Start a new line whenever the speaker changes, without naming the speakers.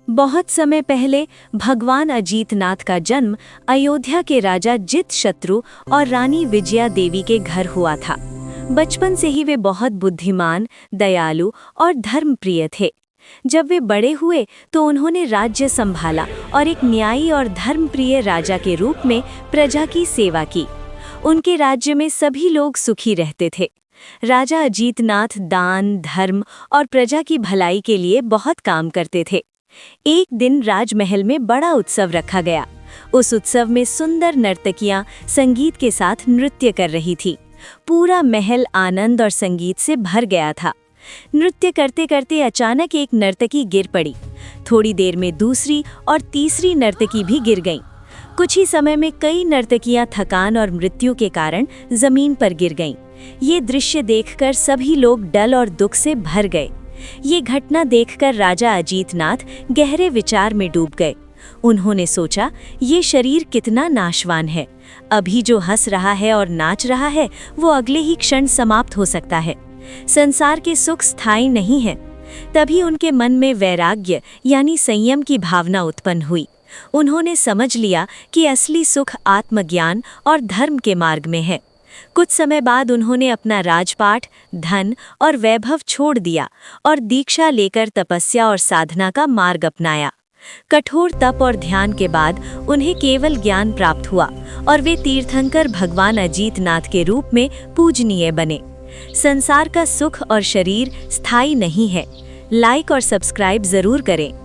बहुत समय पहले भगवान अजीतनाथ का जन्म अयोध्या के राजा जितशत्रु और रानी विजया देवी के घर हुआ था। बचपन से ही वे बहुत बुद्धिमान, दयालु और धर्मप्रिय थे। जब वे बड़े हुए तो उन्होंने राज्य संभाला और एक न्यायी और धर्मप्रिय राजा के रूप में प्रजा की सेवा की। उनके राज्य में सभी लोग सुखी रहते थे। राजा अजीतनाथ दान, धर्म और प्रजा की भलाई के लिए बहुत काम करते थे। एक दिन राजमहल में बड़ा उत्सव रखा गया। उस उत्सव में सुंदर नर्तकियां संगीत के साथ नृत्य कर रही थी। पूरा महल आनंद और संगीत से भर गया था। नृत्य करते करते अचानक एक नर्तकी गिर पड़ी। थोड़ी देर में दूसरी और तीसरी नर्तकी भी गिर गईं। कुछ ही समय में कई नर्तकियां थकान और मृत्यु के कारण जमीन पर गिर गईं। ये दृश्य देखकर सभी लोग डर और दुख से भर गए। ये घटना देखकर राजा अजीतनाथ गहरे विचार में डूब गए। उन्होंने सोचा, ये शरीर कितना नाशवान है। अभी जो हंस रहा है और नाच रहा है वो अगले ही क्षण समाप्त हो सकता है। संसार के सुख स्थायी नहीं है। तभी उनके मन में वैराग्य यानी संयम की भावना उत्पन्न हुई। उन्होंने समझ लिया कि असली सुख आत्मज्ञान और धर्म के मार्ग में है। कुछ समय बाद उन्होंने अपना राजपाट, धन और वैभव छोड़ दिया और दीक्षा लेकर तपस्या और साधना का मार्ग अपनाया। कठोर तप और ध्यान के बाद उन्हें केवल ज्ञान प्राप्त हुआ और वे तीर्थंकर भगवान अजीतनाथ के रूप में पूजनीय बने। संसार का सुख और शरीर स्थायी नहीं है। लाइक और सब्सक्राइब जरूर करें।